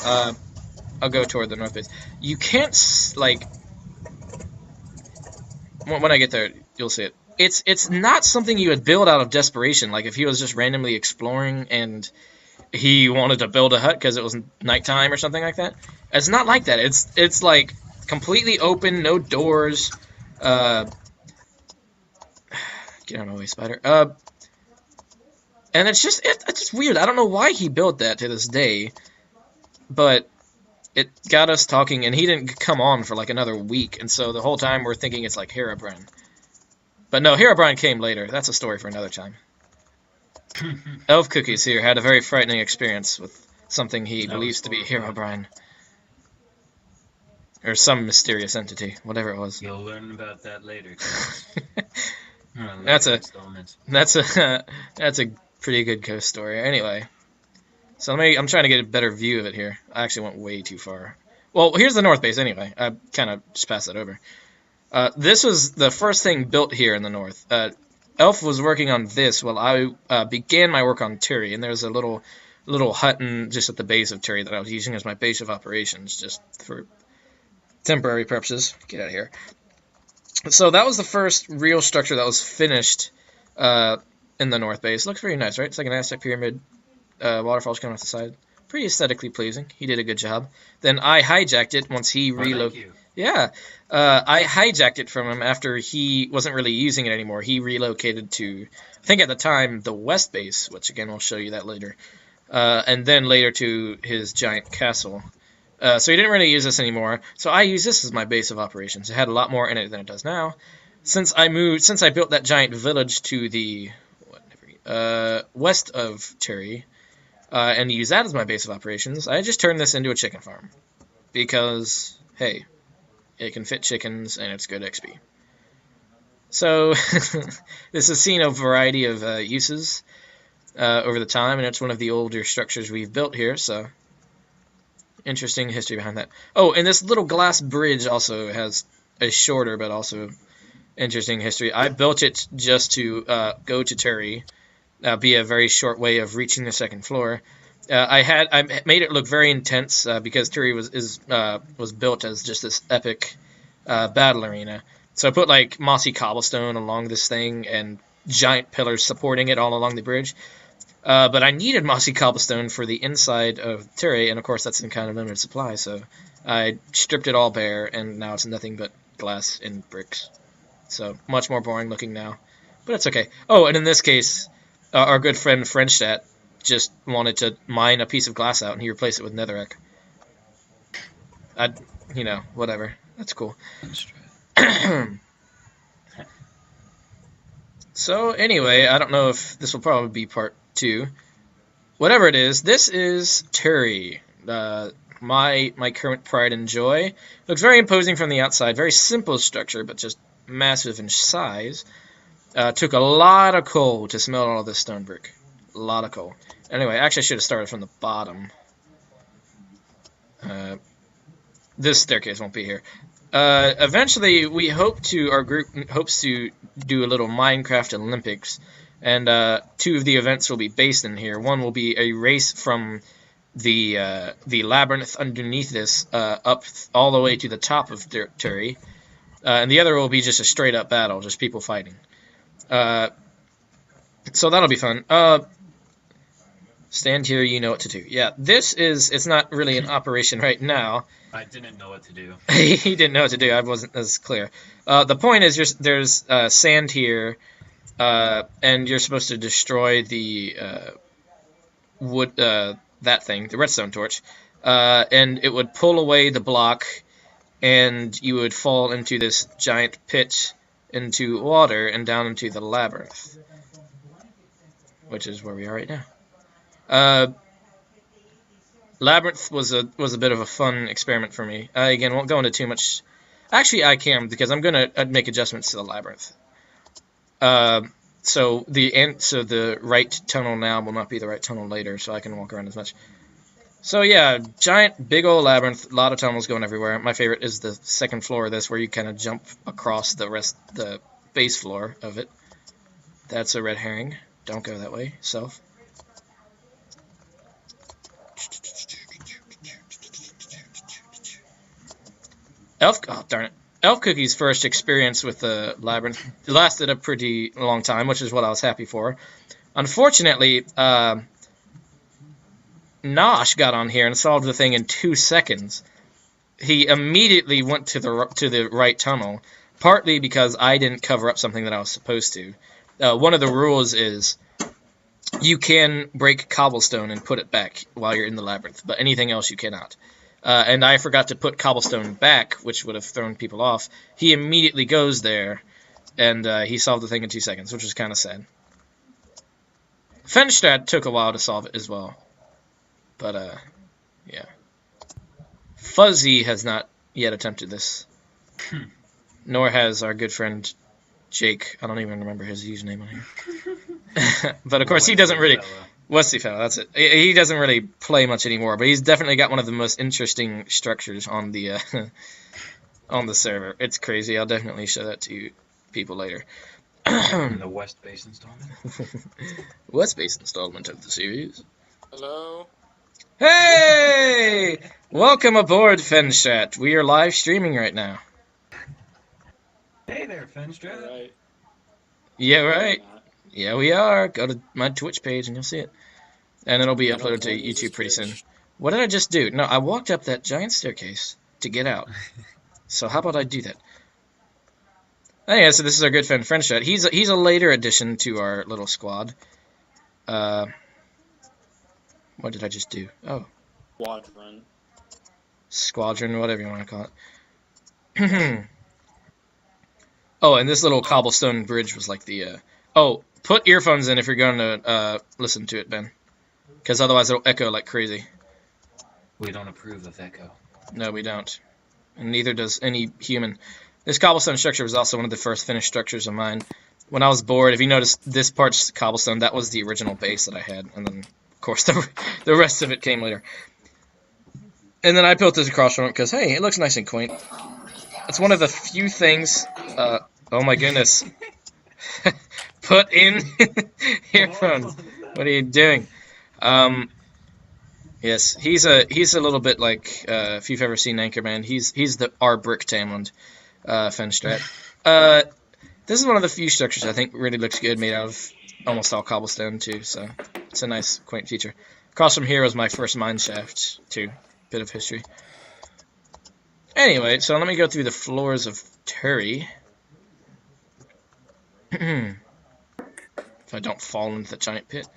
I'll go toward the north base. You can't like when I get there, you'll see it. It's not something you would build out of desperation. Like if he was just randomly exploring and he wanted to build a hut because it was nighttime or something like that. It's not like that. It's like completely open, no doors. Uh, get out of my way, spider. And it's just weird. I don't know why he built that to this day, but it got us talking, and he didn't come on for like another week, and so the whole time we're thinking it's like Herobrine. But no, Herobrine came later. That's a story for another time. Elf Cookies here had a very frightening experience with something he believes to be Herobrine. Or some mysterious entity, whatever it was. You'll learn about that later. that's a pretty good ghost story. Anyway, so I'm trying to get a better view of it here. I actually went way too far. Well, here's the north base anyway. I kind of just passed that over. This was the first thing built here in the north. Elf was working on this while I began my work on Tuerie, and there's a little hut just at the base of Tuerie that I was using as my base of operations, just for temporary purposes. Get out of here. So that was the first real structure that was finished in the north base. Looks very nice, right? It's like an Aztec pyramid. Waterfalls coming off the side. Pretty aesthetically pleasing. He did a good job. Then I hijacked it once he relocated. Yeah, I hijacked it from him after he wasn't really using it anymore. He relocated to, I think at the time, the west base, which again, I'll show you that later. And then later to his giant castle. So he didn't really use this anymore. So I use this as my base of operations. It had a lot more in it than it does now. Since I built that giant village to the west of Tuerie, and use that as my base of operations, I just turned this into a chicken farm. Because, hey, it can fit chickens and it's good XP. So, this has seen a variety of uses over the time, and it's one of the older structures we've built here, so interesting history behind that. Oh, and this little glass bridge also has a shorter but also interesting history. I built it just to go to Tuerie, be a very short way of reaching the second floor. I made it look very intense because Tuerie was built as just this epic battle arena. So I put like mossy cobblestone along this thing and giant pillars supporting it all along the bridge. But I needed mossy cobblestone for the inside of Tuerie, and of course that's in kind of limited supply, so I stripped it all bare, and now it's nothing but glass and bricks. So much more boring looking now, but it's okay. Oh, and in this case, our good friend Frenchstat just wanted to mine a piece of glass out, and he replaced it with netherrack. Whatever. That's cool. So anyway, I don't know if this will probably be part 2. Whatever it is, this is Tuerie. My current pride and joy. Looks very imposing from the outside. Very simple structure, but just massive in size. Took a lot of coal to smelt all of this stone brick. A lot of coal. Anyway, actually I should have started from the bottom. This staircase won't be here. Eventually, our group hopes to do a little Minecraft Olympics, and 2 of the events will be based in here. One will be a race from the labyrinth underneath this up all the way to the top of Tuerie, and the other will be just a straight up battle, just people fighting. So that'll be fun. Stand here, you know what to do. Yeah, it's not really in operation right now. I didn't know what to do. He didn't know what to do. I wasn't as clear. The point is, there's sand here, and you're supposed to destroy the wood, that thing, the redstone torch, and it would pull away the block, and you would fall into this giant pit into water and down into the labyrinth, which is where we are right now. Labyrinth was a bit of a fun experiment for me. Again, won't go into too much. Actually, I can, because I'm gonna make adjustments to the labyrinth. So the right tunnel now will not be the right tunnel later, so I can walk around as much. So yeah, giant, big old labyrinth, a lot of tunnels going everywhere. My favorite is the second floor of this, where you kind of jump across the base floor of it. That's a red herring. Don't go that way, self. Oh, darn it. Elf Cookie's first experience with the labyrinth lasted a pretty long time, which is what I was happy for. Unfortunately, Nosh got on here and solved the thing in 2 seconds. He immediately went to the right tunnel, partly because I didn't cover up something that I was supposed to. One of the rules is you can break cobblestone and put it back while you're in the labyrinth, but anything else you cannot. And I forgot to put cobblestone back, which would have thrown people off. He immediately goes there, and he solved the thing in 2 seconds, which was kind of sad. Fenstad took a while to solve it as well. But, yeah. Fuzzy has not yet attempted this. Nor has our good friend Jake. I don't even remember his username on here. But, of course, he doesn't really... Westy Fellow, that's it. He doesn't really play much anymore, but he's definitely got one of the most interesting structures on the on the server. It's crazy. I'll definitely show that to you people later. The West Base installment? West Base installment of the series. Hello? Hey! Welcome aboard, Fenshat. We are live streaming right now. Hey there, Fenstra. Right. Yeah, right. Yeah, we are. Go to my Twitch page and you'll see it. And it'll be uploaded to YouTube pretty soon. What did I just do? No, I walked up that giant staircase to get out. So how about I do that? Oh, yeah, so this is our good friend Frenchette. He's a later addition to our little squad. What did I just do? Oh. Squadron. Squadron, whatever you want to call it. Oh, and this little cobblestone bridge was like the... Oh, put earphones in if you're going to listen to it, Ben. Because otherwise it'll echo like crazy. We don't approve of echo. No, we don't. And neither does any human. This cobblestone structure was also one of the first finished structures of mine. When I was bored, if you notice this part's cobblestone, that was the original base that I had. And then, of course, the rest of it came later. And then I built this across from it because, hey, it looks nice and quaint. It's one of the few things... oh my goodness. Put in earphones. What are you doing? Yes, he's a little bit like if you've ever seen Anchorman, he's our Brick Tamland, Fenstrat. This is one of the few structures I think really looks good, made out of almost all cobblestone too. So it's a nice, quaint feature. Across from here was my first mine shaft too. Bit of history. Anyway, so let me go through the floors of Tuerie. If I don't fall into the giant pit.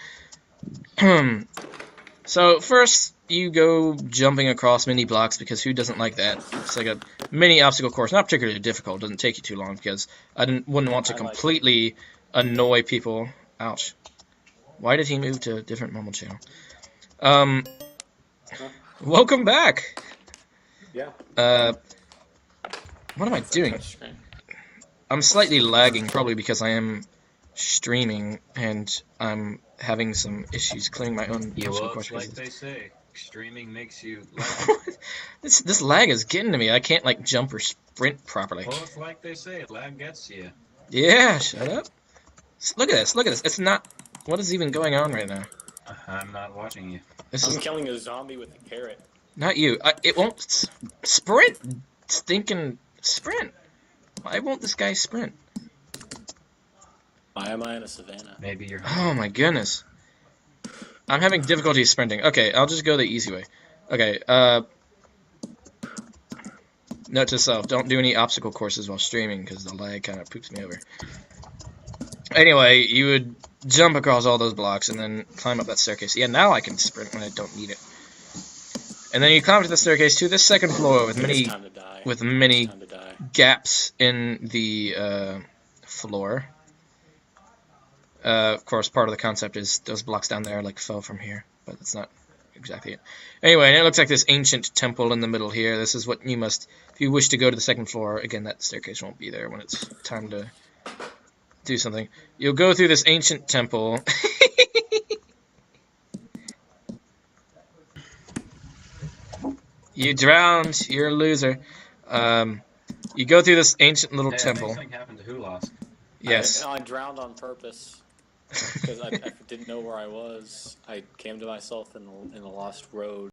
So first you go jumping across mini blocks because who doesn't like that? It's like a mini obstacle course, not particularly difficult. It doesn't take you too long because I wouldn't want to completely annoy people. Ouch! Why did he move to a different normal channel? Welcome back. Yeah. What am I doing? I'm slightly lagging, probably because I am streaming and I'm having some issues clearing my own Well, it's like they say, streaming makes you lag. This lag is getting to me. I can't like jump or sprint properly. Well, it's like they say, lag gets you. Yeah, shut up. Look at this. Look at this. It's not. What is even going on right now? I'm not watching you. This I'm is killing a zombie with a carrot. not you. It won't sprint. Stinking sprint. Why won't this guy sprint? Why am I in a savannah? Maybe you're... Oh my goodness. I'm having difficulty sprinting. Okay, I'll just go the easy way. Okay, note to self, don't do any obstacle courses while streaming because the lag kind of poops me over. Anyway, you would jump across all those blocks and then climb up that staircase. Yeah, now I can sprint when I don't need it. And then you climb to the staircase to the second floor with many gaps in the floor. Of course, part of the concept is those blocks down there like fell from here, but that's not exactly it. Anyway, and it looks like this ancient temple in the middle here. This is what you must, if you wish to go to the second floor. Again, that staircase won't be there when it's time to do something. You'll go through this ancient temple. You drowned. You're a loser. You go through this ancient little temple. Something happened to Hulasque. Yes. I drowned on purpose because I didn't know where I was. I came to myself in the lost road.